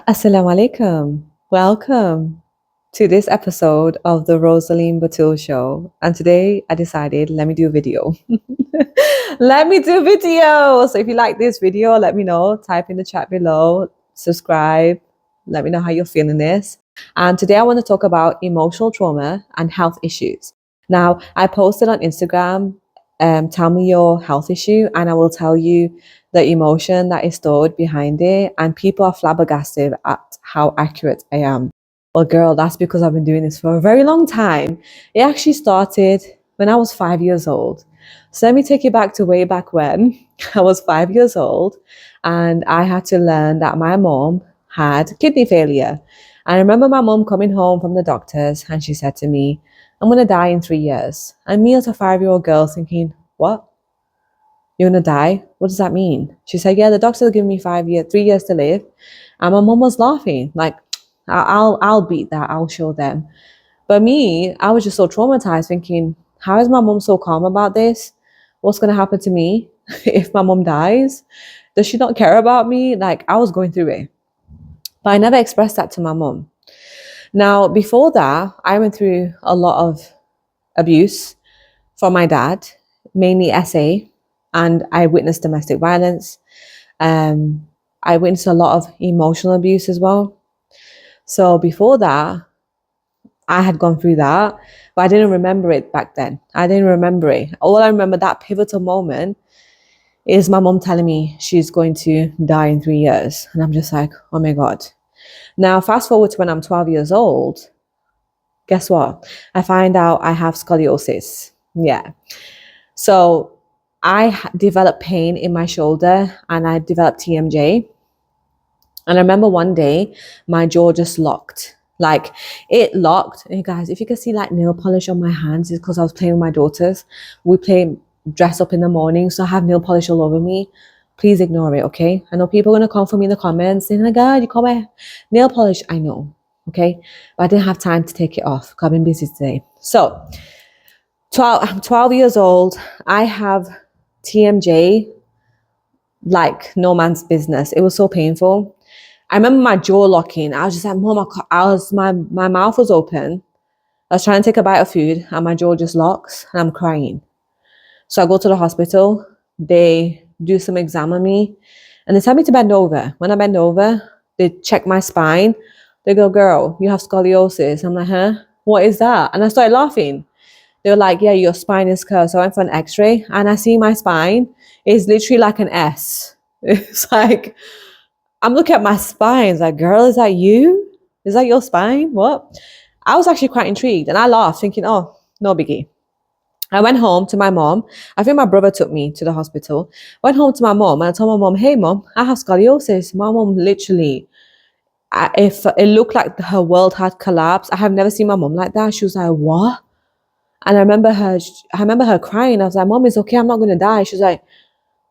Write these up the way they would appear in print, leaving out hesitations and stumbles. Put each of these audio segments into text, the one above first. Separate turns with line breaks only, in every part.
Assalamu alaikum. Welcome to this episode of the Rosalean Batool Show. And today I decided, let me do a video. Let me do a video. So if you like this video, let me know. Type in the chat below, subscribe. Let me know how you're feeling this. And today I want to talk about emotional trauma and health issues. Now, I posted on Instagram, tell me your health issue, and I will tell you the emotion that is stored behind it, and people are flabbergasted at how accurate I am. Well, girl, that's because I've been doing this for a very long time. It actually started when I was 5 years old. So let me take you back to way back when I was 5 years old, and I had to learn that my mom had kidney failure. I remember my mom coming home from the doctors, and she said to me, "I'm going to die in 3 years." And me as a 5-year-old girl thinking, what? You're gonna die? What does that mean? She said, yeah, the doctor giving me 3 years to live. And my mom was laughing, like, I'll beat that, I'll show them. But me, I was just so traumatized, thinking, how is my mom so calm about this? What's gonna happen to me if my mom dies? Does she not care about me? Like, I was going through it. But I never expressed that to my mom. Now, before that, I went through a lot of abuse from my dad, mainly SA. And I witnessed domestic violence. I witnessed a lot of emotional abuse as well. So before that, I had gone through that, but I didn't remember it back then. I didn't remember it. All I remember, that pivotal moment, is my mom telling me she's going to die in 3 years. And I'm just like, oh my God. Now, fast forward to when I'm 12 years old, guess what? I find out I have scoliosis. Yeah. So I developed pain in my shoulder and I developed TMJ. And I remember one day my jaw just locked. Like, it locked. And you guys, if you can see like nail polish on my hands, it's because I was playing with my daughters. We play dress up in the morning, so I have nail polish all over me. Please ignore it, okay? I know people are going to come for me in the comments saying, oh my God, you call my nail polish. I know, okay? But I didn't have time to take it off because I've been busy today. So I'm 12 years old. I have TMJ like no man's business. It was so painful. I remember my jaw locking. I was just like, Mom, my mouth was open. I was trying to take a bite of food and my jaw just locks and I'm crying. So I go to the hospital. They do some exam on me and they tell me to bend over. When I bend over, they check my spine. They go, girl, you have scoliosis. I'm like, huh? What is that? And I started laughing. They were like, yeah, your spine is curved. So I went for an x-ray and I see my spine is literally like an S. It's like, I'm looking at my spine. It's like, girl, is that you? Is that your spine? What? I was actually quite intrigued and I laughed thinking, oh, no biggie. I went home to my mom. I think my brother took me to the hospital. Went home to my mom and I told my mom, hey, mom, I have scoliosis. My mom literally, if it looked like her world had collapsed. I have never seen my mom like that. She was like, what? And I remember her crying. I was like, Mom, it's okay. I'm not going to die. She was like,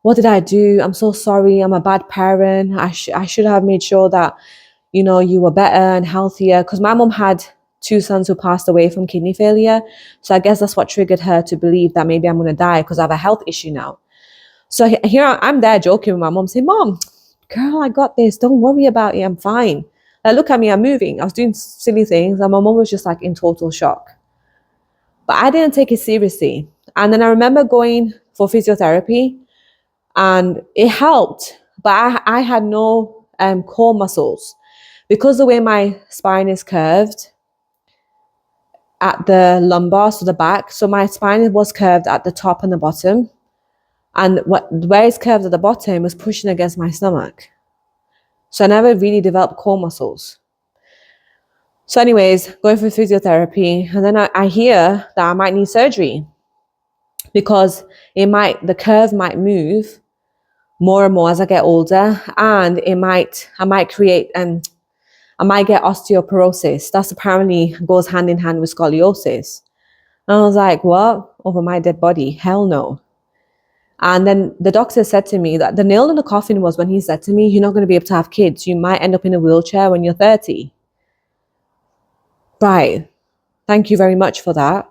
what did I do? I'm so sorry. I'm a bad parent. I should have made sure that, you were better and healthier. Because my mom had 2 sons who passed away from kidney failure. So I guess that's what triggered her to believe that maybe I'm going to die because I have a health issue now. So here I'm there joking with my mom, saying, Mom, girl, I got this. Don't worry about it. I'm fine. Like, look at me. I'm moving. I was doing silly things. And my mom was just like in total shock. But I didn't take it seriously. And then I remember going for physiotherapy and it helped, but I had no core muscles. Because the way my spine is curved at the lumbar, so the back, so my spine was curved at the top and the bottom. And where it's curved at the bottom was pushing against my stomach. So I never really developed core muscles. So anyways, going for physiotherapy, and then I hear that I might need surgery because the curve might move more and more as I get older, and I might get osteoporosis. That's apparently goes hand in hand with scoliosis. And I was like, what? Over my dead body? Hell no. And then the doctor said to me that the nail in the coffin was when he said to me, you're not going to be able to have kids. You might end up in a wheelchair when you're 30. Right. Thank you very much for that.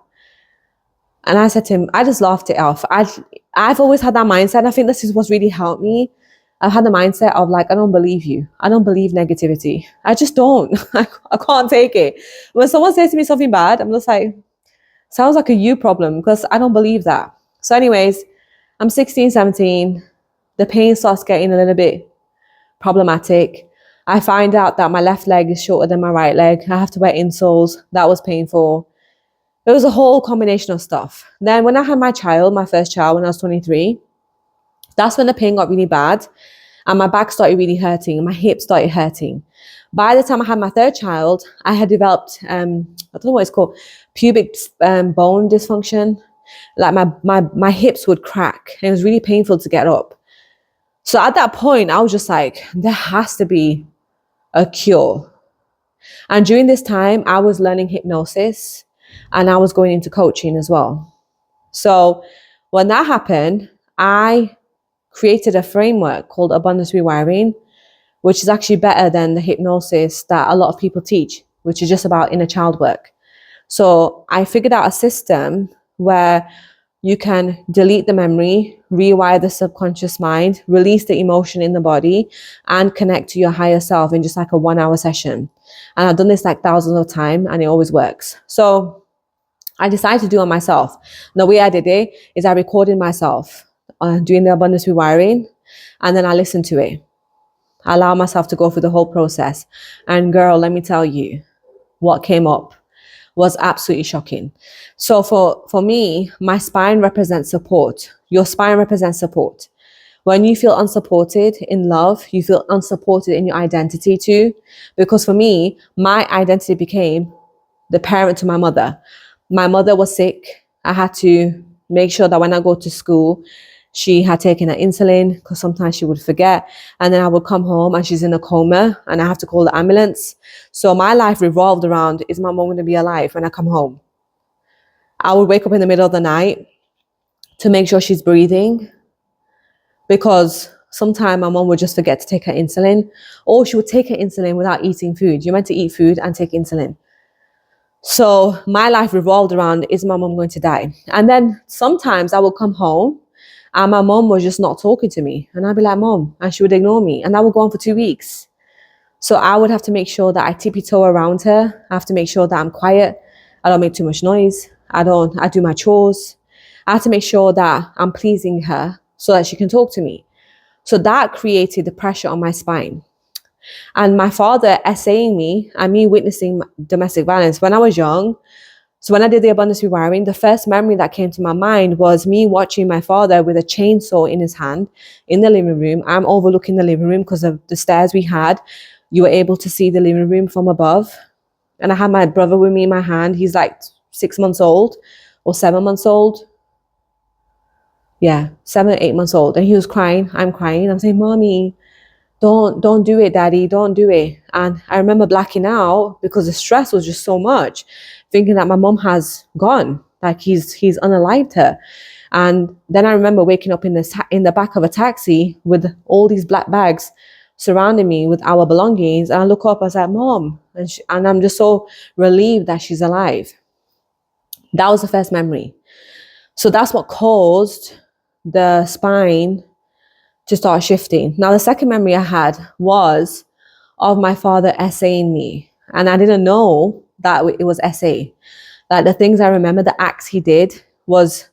And I said to him, I just laughed it off. I've always had that mindset. And I think this is what's really helped me I've had the mindset of like, I don't believe you. I don't believe negativity. I just don't. I can't take it. When someone says to me something bad, I'm just like, sounds like a you problem, because I don't believe that. So anyways, I'm 16, 17. The pain starts getting a little bit problematic. I find out that my left leg is shorter than my right leg. I have to wear insoles. That was painful. It was a whole combination of stuff. Then when I had my first child, when I was 23, that's when the pain got really bad and my back started really hurting and my hips started hurting. By the time I had my third child, I had developed, I don't know what it's called, pubic bone dysfunction. Like my hips would crack and it was really painful to get up. So at that point, I was just like, there has to be a cure. And during this time, I was learning hypnosis and I was going into coaching as well. So when that happened, I created a framework called Abundance Rewiring, which is actually better than the hypnosis that a lot of people teach, which is just about inner child work. So I figured out a system where you can delete the memory, rewire the subconscious mind, release the emotion in the body, and connect to your higher self in just like a 1 hour session. And I've done this like thousands of times and it always works. So I decided to do it myself. The way I did it is I recorded myself doing the abundance rewiring, and then I listened to it. I allow myself to go through the whole process. And girl, let me tell you, what came up was absolutely shocking. So for me, my spine represents support. Your spine represents support. When you feel unsupported in love, you feel unsupported in your identity too. Because for me, my identity became the parent to my mother. My mother was sick. I had to make sure that when I go to school, she had taken her insulin, because sometimes she would forget. And then I would come home and she's in a coma and I have to call the ambulance. So my life revolved around, is my mom going to be alive when I come home? I would wake up in the middle of the night to make sure she's breathing, because sometimes my mom would just forget to take her insulin, or she would take her insulin without eating food. You're meant to eat food and take insulin. So my life revolved around, is my mom going to die? And then sometimes I would come home and my mom was just not talking to me. And I'd be like, Mom, and she would ignore me. And that would go on for 2 weeks. So I would have to make sure that I tippy-toe around her. I have to make sure that I'm quiet. I don't make too much noise. I do my chores. I have to make sure that I'm pleasing her so that she can talk to me. So that created the pressure on my spine. And my father essaying me and me witnessing domestic violence when I was young. So when I did the abundance rewiring, the first memory that came to my mind was me watching my father with a chainsaw in his hand in the living room. I'm overlooking the living room because of the stairs we had. You were able to see the living room from above. And I had my brother with me in my hand. He's like 6 months old or 7 months old. Yeah, 7 or 8 months old. And he was crying. I'm crying. I'm saying, Mommy, don't do it, Daddy. Don't do it. And I remember blacking out because the stress was just so much, thinking that my mom has gone, like he's unalived her. And then I remember waking up in the back of a taxi with all these black bags surrounding me with our belongings. And I look up, I was like, Mom. And I'm just so relieved that she's alive. That was the first memory. So that's what caused the spine to start shifting. Now, the second memory I had was of my father essaying me. And I didn't know that it was essay. Like the things I remember, the acts he did was,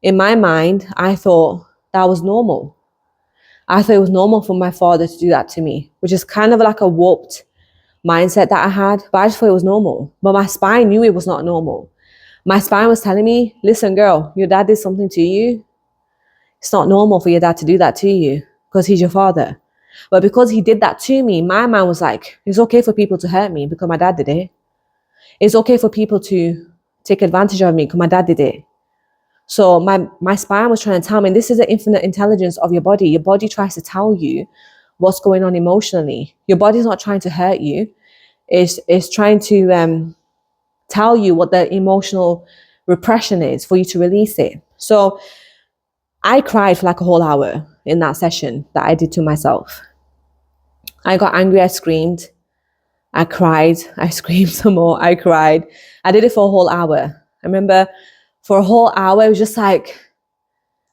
in my mind, I thought that was normal. I thought it was normal for my father to do that to me, which is kind of like a warped mindset that I had, but I just thought it was normal. But my spine knew it was not normal. My spine was telling me, listen, girl, your dad did something to you. It's not normal for your dad to do that to you because he's your father. But because he did that to me, my mind was like, it's okay for people to hurt me because my dad did it. It's okay for people to take advantage of me because my dad did it. So my spine was trying to tell me, this is the infinite intelligence of your body. Your body tries to tell you what's going on emotionally. Your body's not trying to hurt you. It's trying to tell you what the emotional repression is for you to release it. So I cried for like a whole hour in that session that I did to myself. I got angry, I screamed, I cried, I screamed some more, I cried. I did it for a whole hour. I remember for a whole hour, it was just like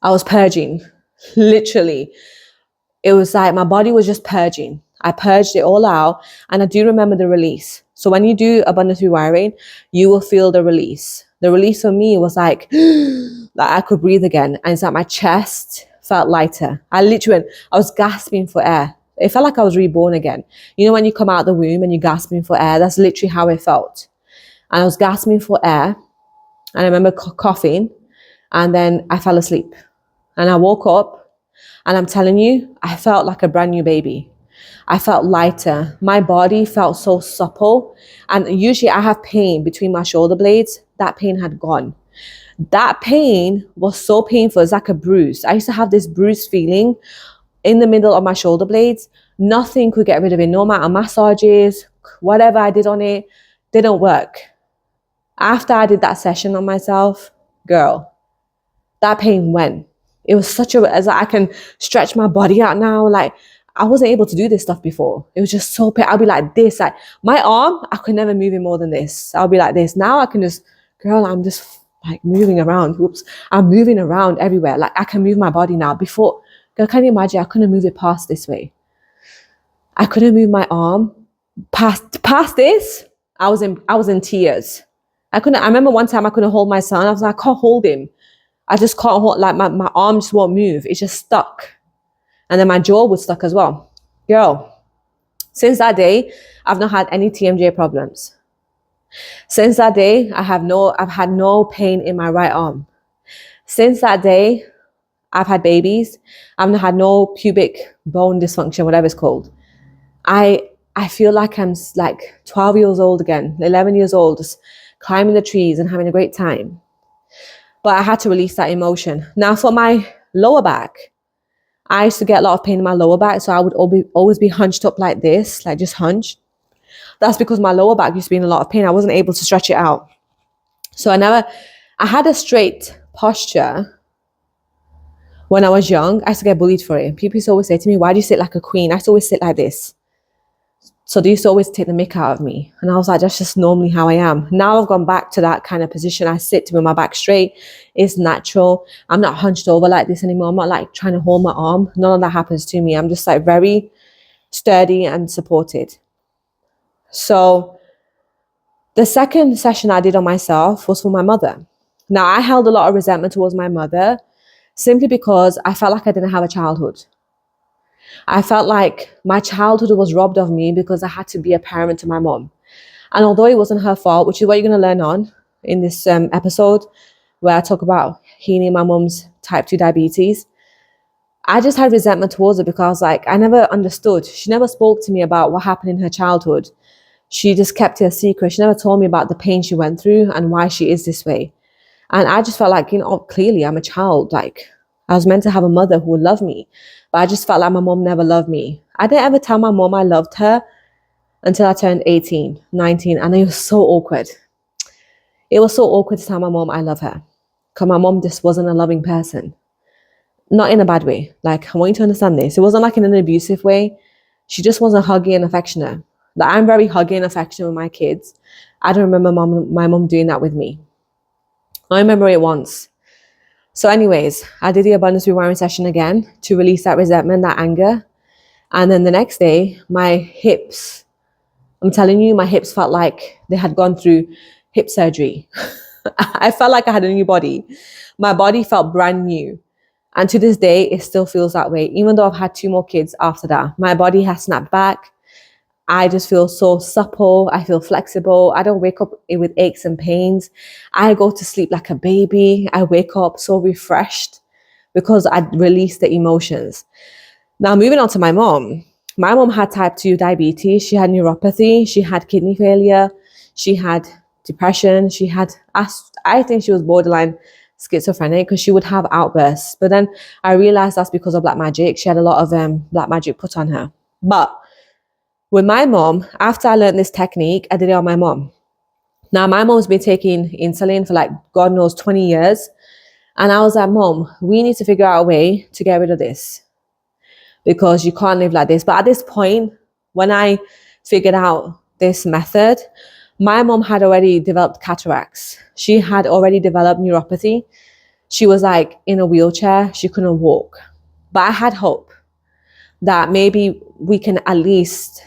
I was purging, literally. it was like my body was just purging. I purged it all out, and I do remember the release. So when you do abundance rewiring, you will feel the release. The release for me was like I could breathe again, and it's like my chest felt lighter. I was gasping for air. It felt like I was reborn again. You know, when you come out of the womb and you're gasping for air, that's literally how it felt. And I was gasping for air, and I remember coughing, and then I fell asleep. And I woke up, and I'm telling you, I felt like a brand new baby. I felt lighter. My body felt so supple. And usually I have pain between my shoulder blades. That pain had gone. That pain was so painful. It's like a bruise. I used to have this bruised feeling in the middle of my shoulder blades. Nothing could get rid of it. No matter massages, whatever I did on it, didn't work. After I did that session on myself, girl, that pain went. It was as I can stretch my body out now. Like, I wasn't able to do this stuff before. It was just so pain. I'll be like this. Like, my arm, I could never move it more than this. I'll be like this. Now I can just, girl, I'm just like moving around. Whoops. I'm moving around everywhere. Like, I can move my body now. Before, girl, can you imagine? I couldn't move it past this way. I couldn't move my arm past this. I was in tears. I remember one time I couldn't hold my son. I was like, I can't hold him. I just can't hold, like my arm just won't move. It's just stuck. And then my jaw was stuck as well. Girl, since that day, I've not had any TMJ problems. Since that day, I've had no pain in my right arm. Since that day, I've had babies. I've not had no pubic bone dysfunction, whatever it's called. I feel like I'm like 12 years old again, 11 years old, just climbing the trees and having a great time. But I had to release that emotion. Now for my lower back, I used to get a lot of pain in my lower back. So I would always be hunched up like this, like just hunched. That's because my lower back used to be in a lot of pain. I wasn't able to stretch it out. So I had a straight posture when I was young. I used to get bullied for it. People used to always say to me, why do you sit like a queen? I used to always sit like this. So they used to always take the mick out of me. And I was like, that's just normally how I am. Now I've gone back to that kind of position. I sit with my back straight. It's natural. I'm not hunched over like this anymore. I'm not like trying to hold my arm. None of that happens to me. I'm just like very sturdy and supported. So the second session I did on myself was for my mother. Now I held a lot of resentment towards my mother simply because I felt like I didn't have a childhood. I felt like my childhood was robbed of me because I had to be a parent to my mom. And although it wasn't her fault, which is what you're going to learn on in this episode, where I talk about healing my mom's type 2 diabetes, I just had resentment towards her because I never understood. She never spoke to me about what happened in her childhood. She just kept it a secret. She never told me about the pain she went through and why she is this way. And I just felt like, clearly I'm a child. Like, I was meant to have a mother who would love me. But I just felt like my mom never loved me. I didn't ever tell my mom I loved her until I turned 18, 19. And it was so awkward. It was so awkward to tell my mom I love her. Because my mom just wasn't a loving person. Not in a bad way. Like, I want you to understand this. It wasn't like in an abusive way. She just wasn't huggy and affectionate. Like, I'm very huggy and affectionate with my kids. I don't remember my mom doing that with me. I remember it once. So anyways, I did the abundance rewiring session again to release that resentment, that anger. And then the next day, my hips, I'm telling you, my hips felt like they had gone through hip surgery. I felt like I had a new body. My body felt brand new. And to this day, it still feels that way. Even though I've had 2 more kids after that, my body has snapped back. I just feel so supple. I feel flexible. I don't wake up with aches and pains. I go to sleep like a baby. I wake up so refreshed because I released the emotions. Now, moving on to my mom. My mom had type 2 diabetes. She had neuropathy. She had kidney failure. She had depression. I think she was borderline schizophrenic because she would have outbursts. But then I realized that's because of black magic. She had a lot of black magic put on her. But with my mom, after I learned this technique, I did it on my mom. Now, my mom's been taking insulin for like, God knows, 20 years. And I was like, Mom, we need to figure out a way to get rid of this because you can't live like this. But at this point, when I figured out this method, my mom had already developed cataracts. She had already developed neuropathy. She was like in a wheelchair. She couldn't walk. But I had hope. that maybe we can at least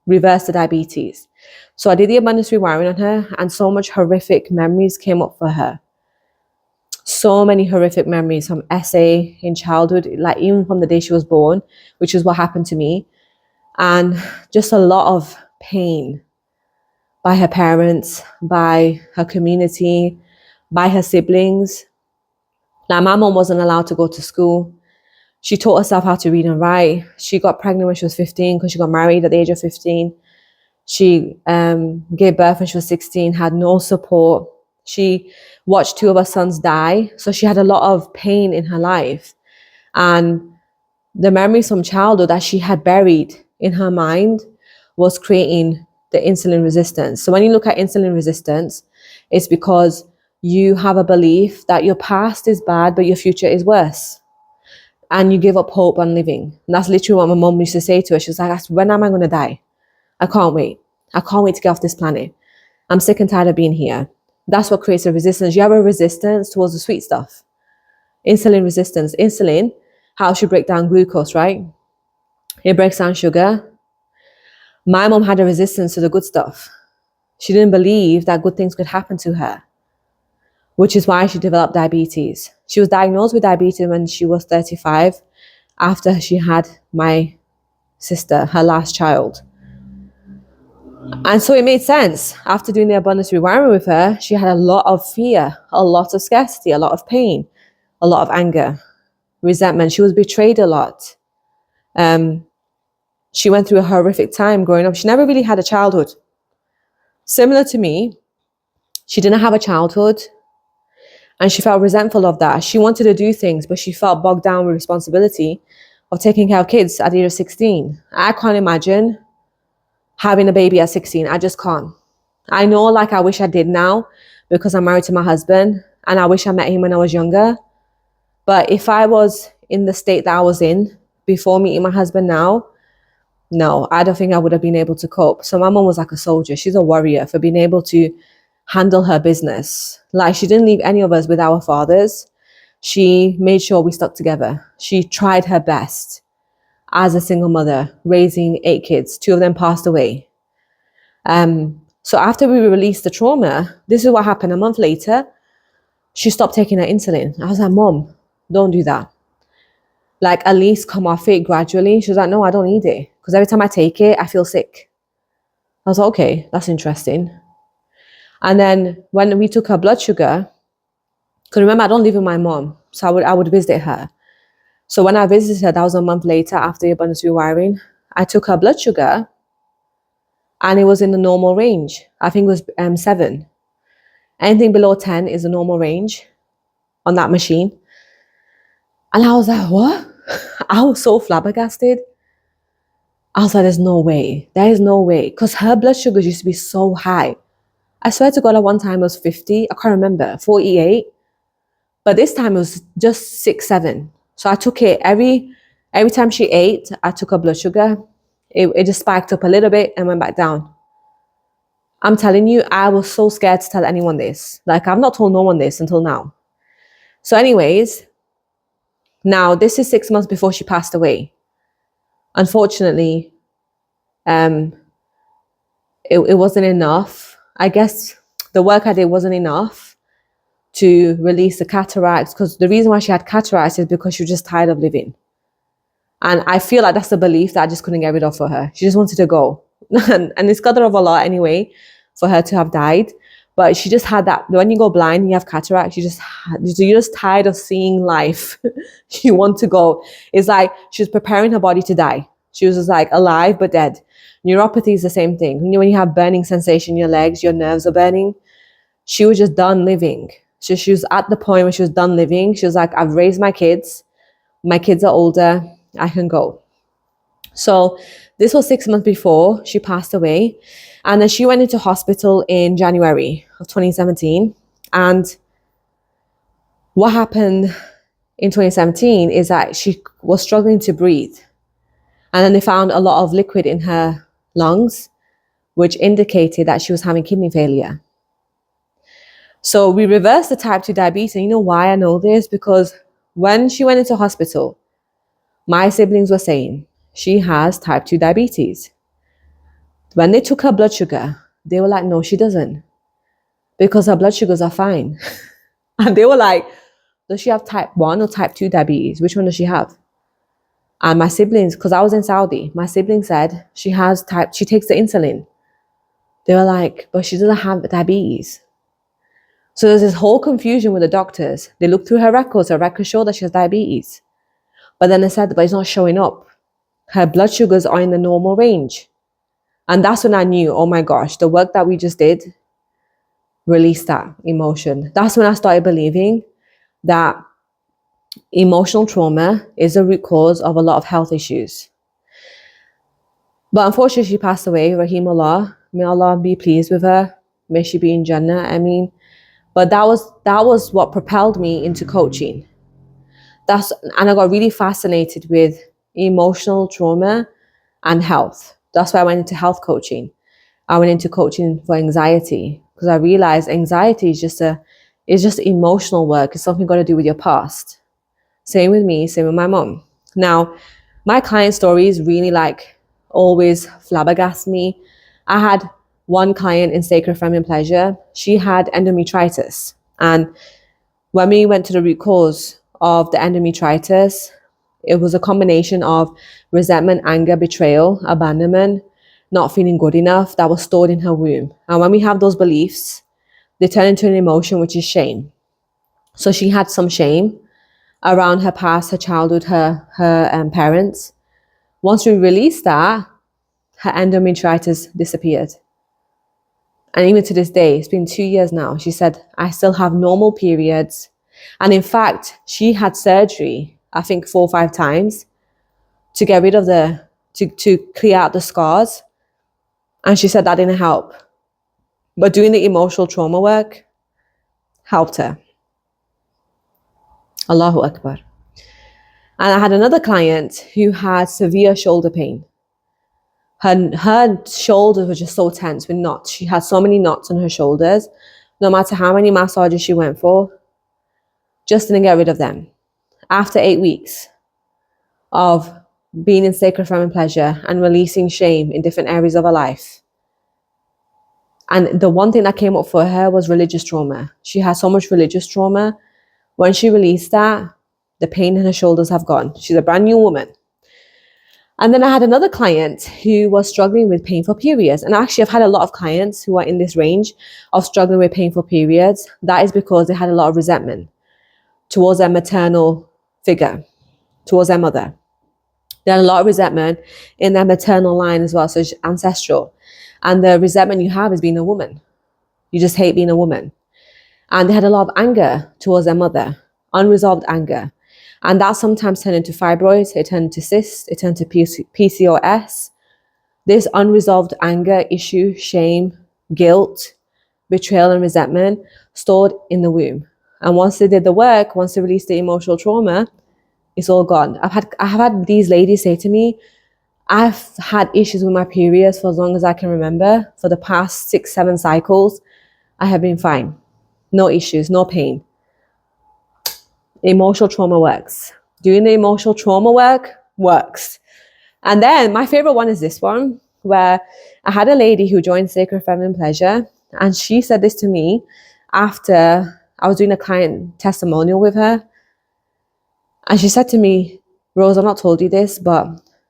reverse the diabetes. So I did the abundance rewiring on her, and so much horrific memories came up for her. So many horrific memories from SA in childhood, like even from the day she was born, which is what happened to me. And just a lot of pain by her parents, by her community, by her siblings. Now, my mom wasn't allowed to go to school. She taught herself how to read and write. She got pregnant when she was 15 because she got married at the age of 15. She gave birth when she was 16, had no support. She watched two of her sons die. So she had a lot of pain in her life. And the memories from childhood that she had buried in her mind was creating the insulin resistance. So when you look at insulin resistance, it's because you have a belief that your past is bad, but your future is worse. And you give up hope on living. And that's literally what my mom used to say to her. She was like, when am I going to die? I can't wait. I can't wait to get off this planet. I'm sick and tired of being here. That's what creates a resistance. You have a resistance towards the sweet stuff. Insulin resistance. Insulin helps you break down glucose, right? It breaks down sugar. My mom had a resistance to the good stuff. She didn't believe that good things could happen to her, which is why she developed diabetes. She was diagnosed with diabetes when she was 35, after she had my sister, her last child. And so it made sense. After doing the abundance rewiring with her, she had a lot of fear, a lot of scarcity, a lot of pain, a lot of anger, resentment. She was betrayed a lot. She went through a horrific time growing up. She never really had a childhood. Similar to me, she didn't have a childhood, and she felt resentful of that. She wanted to do things, but she felt bogged down with responsibility of taking care of kids at the age of 16. I can't imagine having a baby at 16. I just can't. I know, like, I wish I did now because I'm married to my husband, and I wish I met him when I was younger. But if I was in the state that I was in before meeting my husband now, no, I don't think I would have been able to cope. So my mom was like a soldier. She's a warrior for being able to handle her business. Like, she didn't leave any of us with our fathers. She made sure we stuck together. She tried her best as a single mother, raising 8 kids. 2 of them passed away. So after we released the trauma, this is what happened. A month later, she stopped taking her insulin. I was like, Mom, don't do that. Like, at least come off it gradually. She was like, no, I don't need it. Because every time I take it, I feel sick. I was like, okay, that's interesting. And then when we took her blood sugar, because remember, I don't live with my mom, so I would visit her. So when I visited her, that was a month later after the abundance rewiring, I took her blood sugar, and it was in the normal range. I think it was 7. Anything below 10 is the normal range on that machine. And I was like, what? I was so flabbergasted. I was like, there's no way. There is no way. Because her blood sugars used to be so high. I swear to God, at one time it was 50. I can't remember, 48. But this time it was just 6, 7. So I took it every time she ate, I took her blood sugar. It just spiked up a little bit and went back down. I'm telling you, I was so scared to tell anyone this. Like, I've not told no one this until now. So anyways, now this is 6 months before she passed away. Unfortunately, it wasn't enough. I guess the work I did wasn't enough to release the cataracts, because the reason why she had cataracts is because she was just tired of living. And I feel like that's the belief that I just couldn't get rid of for her. She just wanted to go. And it's qadr of Allah anyway for her to have died. But she just had that, when you go blind, you have cataracts, you're just tired of seeing life. You want to go. It's like she was preparing her body to die. She was just like alive but dead. Neuropathy is the same thing. You know, when you have burning sensation in your legs, your nerves are burning. She was just done living. So she was at the point where she was done living. She was like, I've raised my kids. My kids are older. I can go. So this was 6 months before she passed away. And then she went into hospital in January of 2017. And what happened in 2017 is that she was struggling to breathe. And then they found a lot of liquid in her lungs, which indicated that she was having kidney failure. So we reversed the type 2 diabetes. And you know why I know this? Because when she went into hospital, my siblings were saying, she has type 2 diabetes. When they took her blood sugar, they were like, no, she doesn't, because her blood sugars are fine. And they were like, does she have type 1 or type 2 diabetes? Which one does she have? And my siblings, because I was in Saudi, my siblings said she takes the insulin. They were like, but she doesn't have diabetes. So there's this whole confusion with the doctors. They looked through her records show that she has diabetes. But then they said, but it's not showing up. Her blood sugars are in the normal range. And that's when I knew, oh my gosh, the work that we just did released that emotion. That's when I started believing that emotional trauma is the root cause of a lot of health issues. But unfortunately, she passed away, Rahimullah. May Allah be pleased with her. May she be in Jannah, I mean. But that was what propelled me into coaching. And I got really fascinated with emotional trauma and health. That's why I went into health coaching. I went into coaching for anxiety, because I realized anxiety is just emotional work. It's something got to do with your past. Same with me, same with my mom. Now, my client stories really always flabbergast me. I had one client in Sacred Feminine Pleasure. She had endometriosis. And when we went to the root cause of the endometriosis, it was a combination of resentment, anger, betrayal, abandonment, not feeling good enough that was stored in her womb. And when we have those beliefs, they turn into an emotion, which is shame. So she had some shame around her past, her childhood, her parents. Once we released that, her endometriosis disappeared. And even to this day, it's been 2 years now, she said, I still have normal periods. And in fact, she had surgery, I think 4 or 5 times, to get rid of to clear out the scars. And she said that didn't help. But doing the emotional trauma work helped her. Allahu Akbar. And I had another client who had severe shoulder pain. Her shoulders were just so tense with knots. She had so many knots on her shoulders. No matter how many massages she went for, just didn't get rid of them. After 8 weeks of being in Sacred Feminine Pleasure and releasing shame in different areas of her life. And the one thing that came up for her was religious trauma. She had so much religious trauma. When she released that, the pain in her shoulders have gone. She's a brand new woman. And then I had another client who was struggling with painful periods. And actually, I've had a lot of clients who are in this range of struggling with painful periods. That is because they had a lot of resentment towards their maternal figure, towards their mother. They had a lot of resentment in their maternal line as well, so it's ancestral. And the resentment you have is being a woman. You just hate being a woman. And they had a lot of anger towards their mother, unresolved anger. And that sometimes turned into fibroids, it turned into cysts, it turned to PCOS. This unresolved anger, issue, shame, guilt, betrayal, and resentment stored in the womb. And once they did the work, once they released the emotional trauma, it's all gone. I have had these ladies say to me, I've had issues with my periods for as long as I can remember. For the past 6-7 cycles, I have been fine. No issues, no pain. Emotional trauma works. Doing the emotional trauma work works. And then my favorite one is this one, where I had a lady who joined Sacred Feminine Pleasure, and she said this to me after I was doing a client testimonial with her. And she said to me, Rose, I've not told you this, but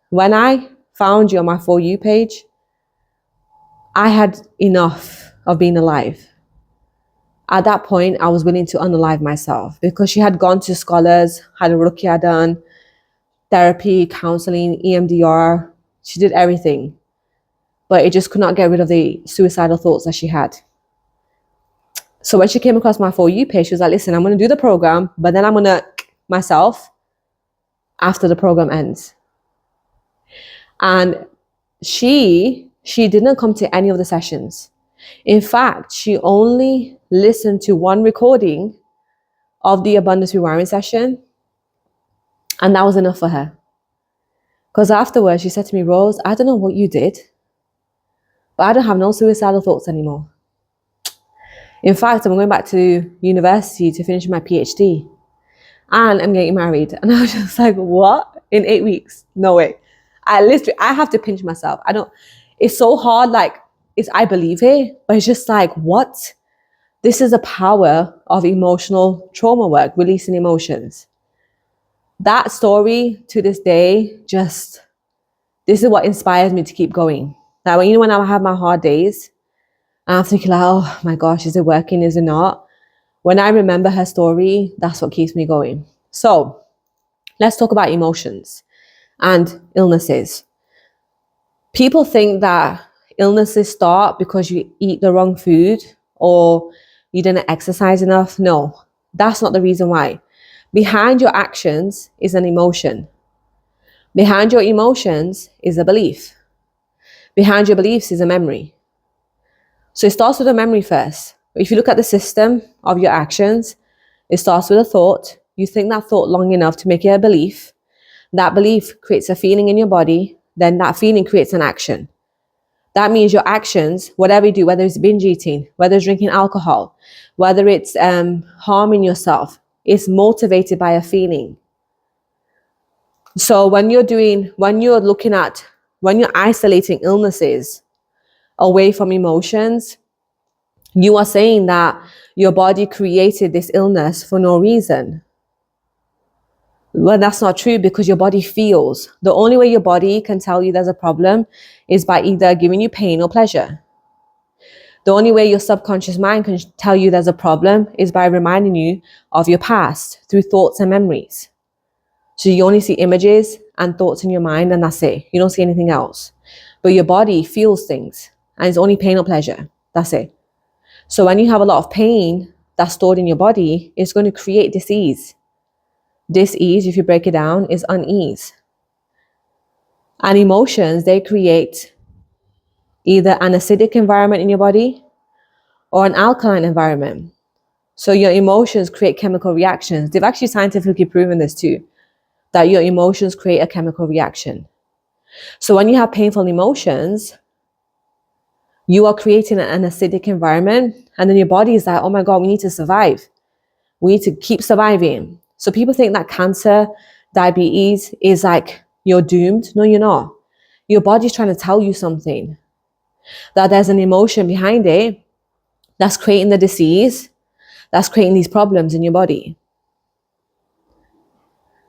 when I found you on my For You page, I had enough of being alive. At that point, I was willing to unalive myself, because she had gone to scholars, had a ruqya done, therapy, counseling, EMDR. She did everything, but it just could not get rid of the suicidal thoughts that she had. So when she came across my For You page, she was like, listen, I'm going to do the program, but then I'm going to myself after the program ends. And she didn't come to any of the sessions. In fact, she only listened to one recording of the Abundance Rewiring session, and that was enough for her. Because afterwards, she said to me, Rose, I don't know what you did, but I don't have no suicidal thoughts anymore. In fact, I'm going back to university to finish my PhD, and I'm getting married. And I was just like, what? In 8 weeks? No way. I have to pinch myself. It's so hard. Like, I believe it, but it's just like, what? This is the power of emotional trauma work, releasing emotions. That story to this day, this is what inspires me to keep going. Like, when I have my hard days, I'm thinking like, oh my gosh, is it working? Is it not? When I remember her story, that's what keeps me going. So let's talk about emotions and illnesses. People think that illnesses start because you eat the wrong food or you didn't exercise enough. No, that's not the reason why. Behind your actions is an emotion. Behind your emotions is a belief. Behind your beliefs is a memory. So it starts with a memory first. If you look at the system of your actions, it starts with a thought. You think that thought long enough to make it a belief. That belief creates a feeling in your body. Then that feeling creates an action. That means your actions, whatever you do, whether it's binge eating, whether it's drinking alcohol, whether it's harming yourself, it's motivated by a feeling. So when you're isolating illnesses away from emotions, you are saying that your body created this illness for no reason. Well, that's not true, because your body feels. The only way your body can tell you there's a problem is by either giving you pain or pleasure. The only way your subconscious mind can tell you there's a problem is by reminding you of your past through thoughts and memories. So you only see images and thoughts in your mind, and that's it. You don't see anything else. But your body feels things, and it's only pain or pleasure. That's it. So when you have a lot of pain that's stored in your body, it's going to create disease. Dis-ease, if you break it down, is unease. And emotions, they create either an acidic environment in your body or an alkaline environment. So your emotions create chemical reactions. They've actually scientifically proven this too, that your emotions create a chemical reaction. So when you have painful emotions, you are creating an acidic environment, and then your body is like, oh my God, we need to survive. We need to keep surviving. So people think that cancer, diabetes is like you're doomed. No, you're not. Your body's trying to tell you something, that there's an emotion behind it that's creating the disease, that's creating these problems in your body.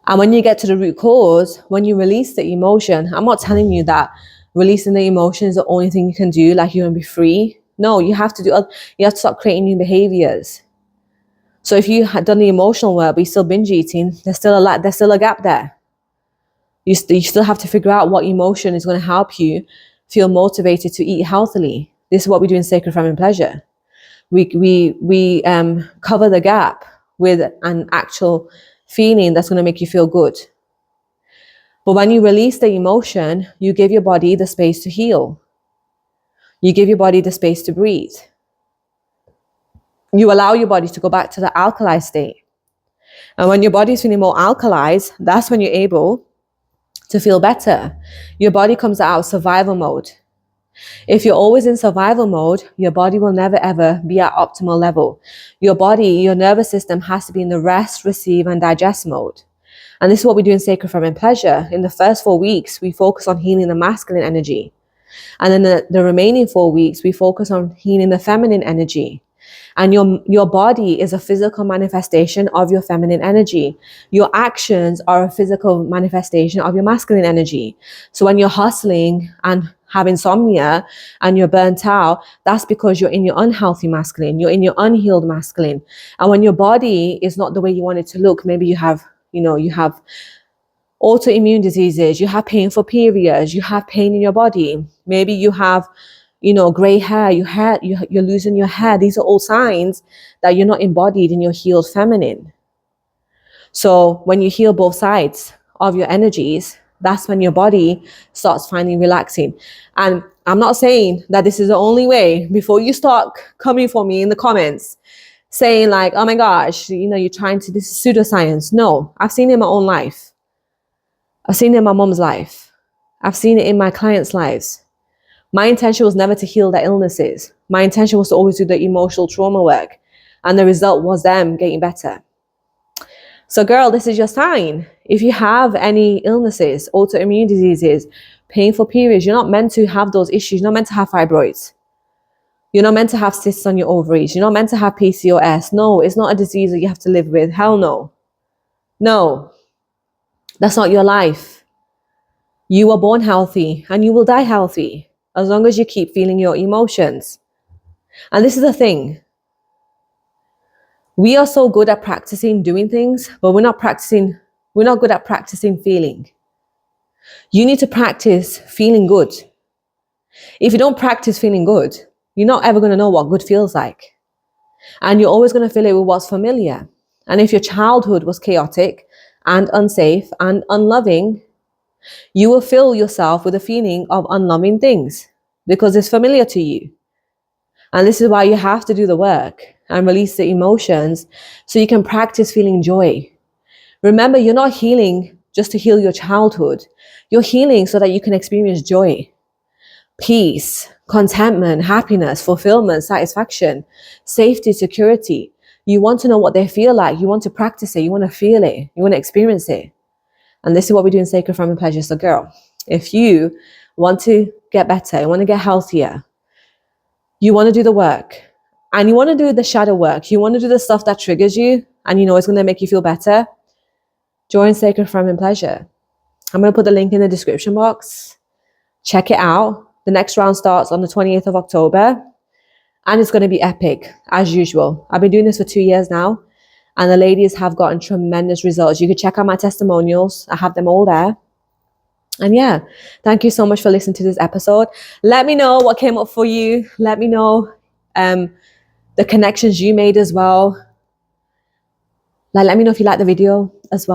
And when you get to the root cause, when you release the emotion, I'm not telling you that releasing the emotion is the only thing you can do, like you're going to be free. No, you have to start creating new behaviors. So if you had done the emotional work, but you're still binge eating, there's still a gap there. You still have to figure out what emotion is going to help you feel motivated to eat healthily. This is what we do in Sacred Feminine Pleasure. We cover the gap with an actual feeling that's going to make you feel good. But when you release the emotion, you give your body the space to heal. You give your body the space to breathe. You allow your body to go back to the alkali state. And when your body's feeling more alkalized, that's when you're able to feel better. Your body comes out of survival mode. If you're always in survival mode, your body will never ever be at optimal level. Your body, your nervous system has to be in the rest, receive, and digest mode. And this is what we do in Sacred Feminine Pleasure. In the first 4 weeks, we focus on healing the masculine energy. And then the remaining 4 weeks, we focus on healing the feminine energy. And your body is a physical manifestation of your feminine energy. Your actions are a physical manifestation of your masculine energy. So when you're hustling and have insomnia and you're burnt out, that's because you're in your unhealthy masculine. You're in your unhealed masculine. And when your body is not the way you want it to look, maybe you have autoimmune diseases, you have painful periods, you have pain in your body. Maybe you have gray hair, you're losing your hair. These are all signs that you're not embodied in your healed feminine. So when you heal both sides of your energies, that's when your body starts finally relaxing. And I'm not saying that this is the only way. Before you start coming for me in the comments saying like, oh my gosh, you're trying to, this is pseudoscience. No, I've seen it in my own life. I've seen it in my mom's life. I've seen it in my clients' lives. My intention was never to heal their illnesses. My intention was to always do the emotional trauma work. And the result was them getting better. So girl, this is your sign. If you have any illnesses, autoimmune diseases, painful periods, you're not meant to have those issues. You're not meant to have fibroids. You're not meant to have cysts on your ovaries. You're not meant to have PCOS. No, it's not a disease that you have to live with. Hell no. No, that's not your life. You were born healthy and you will die healthy as long as you keep feeling your emotions. And this is the thing. We are so good at practicing doing things, but we're not good at practicing feeling. You need to practice feeling good. If you don't practice feeling good, you're not ever going to know what good feels like. And you're always going to fill it with what's familiar. And if your childhood was chaotic and unsafe and unloving, you will fill yourself with a feeling of unloving things because it's familiar to you. And this is why you have to do the work and release the emotions so you can practice feeling joy. Remember, you're not healing just to heal your childhood. You're healing so that you can experience joy, peace, contentment, happiness, fulfillment, satisfaction, safety, security. You want to know what they feel like. You want to practice it. You want to feel it. You want to experience it. And this is what we do in Sacred From and Pleasure. So girl, if you want to get better, you want to get healthier, you want to do the work, and you want to do the shadow work, you want to do the stuff that triggers you, and you know it's going to make you feel better, join Sacred From and Pleasure. I'm going to put the link in the description box. Check it out. The next round starts on the 28th of October, and it's going to be epic, as usual. I've been doing this for 2 years now, and the ladies have gotten tremendous results. You can check out my testimonials. I have them all there. And yeah, thank you so much for listening to this episode. Let me know what came up for you. Let me know the connections you made as well. Let me know if you like the video as well.